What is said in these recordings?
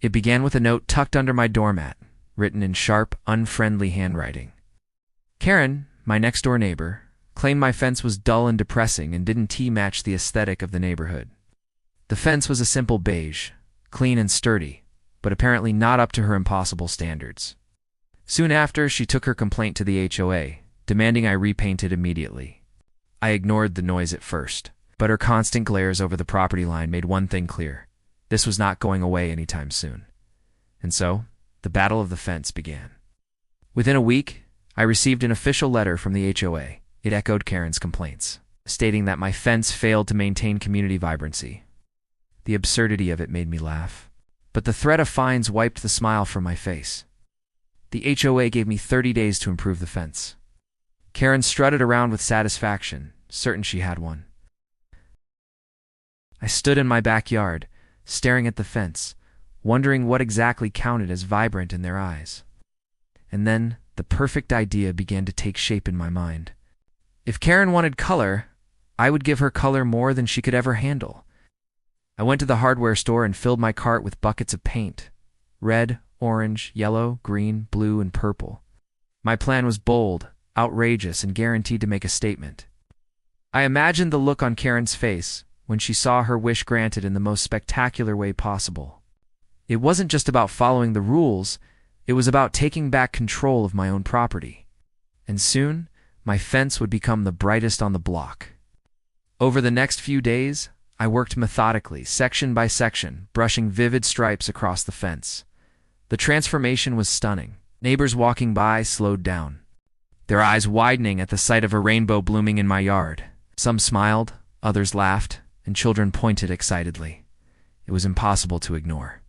It began with a note tucked under my doormat, written in sharp, unfriendly handwriting. Karen, my next-door neighbor, claimed my fence was dull and depressing and didn't match the aesthetic of the neighborhood. The fence was a simple beige, clean and sturdy, but apparently not up to her impossible standards. Soon after, she took her complaint to the HOA, demanding I repaint it immediately. I ignored the noise at first, but her constant glares over the property line made one thing clear. This was not going away anytime soon. And so, the battle of the fence began. Within a week, I received an official letter from the HOA. It echoed Karen's complaints, stating that my fence failed to maintain community vibrancy. The absurdity of it made me laugh, but the threat of fines wiped the smile from my face. The HOA gave me 30 days to improve the fence. Karen strutted around with satisfaction, certain she had won. I stood in my backyard, staring at the fence, wondering what exactly counted as vibrant in their eyes. And then, the perfect idea began to take shape in my mind. If Karen wanted color, I would give her color more than she could ever handle. I went to the hardware store and filled my cart with buckets of paint. Red, orange, yellow, green, blue, and purple. My plan was bold, outrageous, and guaranteed to make a statement. I imagined the look on Karen's face when she saw her wish granted in the most spectacular way possible. It wasn't just about following the rules, it was about taking back control of my own property. And soon, my fence would become the brightest on the block. Over the next few days, I worked methodically, section by section, brushing vivid stripes across the fence. The transformation was stunning. Neighbors walking by slowed down, their eyes widening at the sight of a rainbow blooming in my yard. Some smiled, others laughed, and children pointed excitedly. It was impossible to ignore.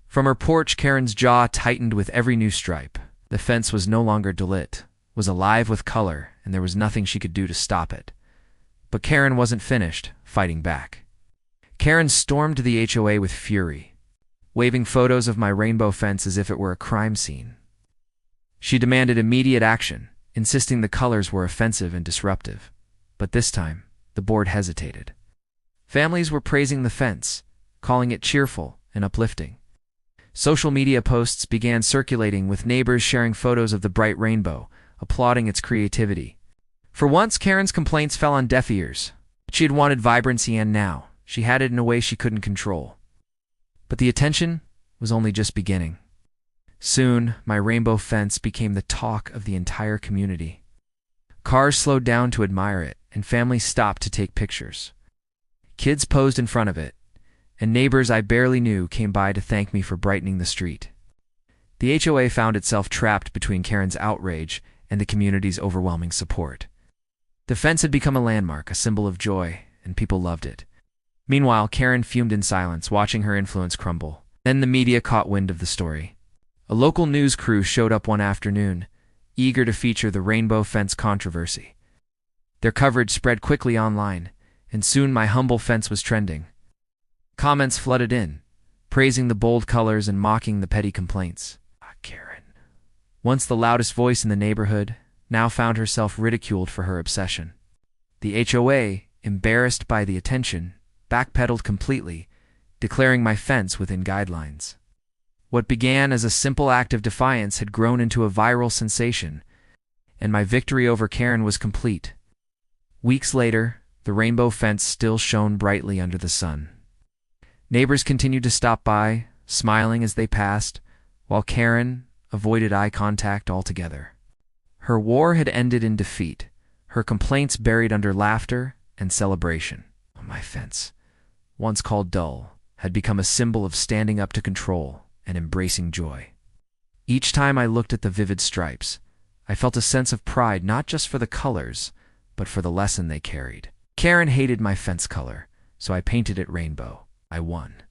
From her porch, Karen's jaw tightened with every new stripe. The fence was no longer delit, was alive with color, and there was nothing she could do to stop it. But Karen wasn't finished, fighting back. Karen stormed the HOA with fury, waving photos of my rainbow fence as if it were a crime scene. She demanded immediate action, insisting the colors were offensive and disruptive. But this time, the board hesitated. Families were praising the fence, calling it cheerful and uplifting. Social media posts began circulating with neighbors sharing photos of the bright rainbow, applauding its creativity. For once, Karen's complaints fell on deaf ears. She had wanted vibrancy, and now she had it in a way she couldn't control. But the attention was only just beginning. Soon, my rainbow fence became the talk of the entire community. Cars slowed down to admire it, and families stopped to take pictures. Kids posed in front of it, and neighbors I barely knew came by to thank me for brightening the street. The HOA found itself trapped between Karen's outrage and the community's overwhelming support. The fence had become a landmark, a symbol of joy, and people loved it. Meanwhile, Karen fumed in silence, watching her influence crumble. Then the media caught wind of the story. A local news crew showed up one afternoon, eager to feature the rainbow fence controversy. Their coverage spread quickly online, and soon my humble fence was trending. Comments flooded in, praising the bold colors and mocking the petty complaints. Karen, once the loudest voice in the neighborhood, now found herself ridiculed for her obsession. The HOA, embarrassed by the attention, backpedaled completely, declaring my fence within guidelines. What began as a simple act of defiance had grown into a viral sensation, and my victory over Karen was complete. Weeks later, the rainbow fence still shone brightly under the sun. Neighbors continued to stop by, smiling as they passed, while Karen avoided eye contact altogether. Her war had ended in defeat, her complaints buried under laughter and celebration. My fence, once called dull, had become a symbol of standing up to control and embracing joy. Each time I looked at the vivid stripes, I felt a sense of pride not just for the colors, but for the lesson they carried. Karen hated my fence color, so I painted it rainbow. I won.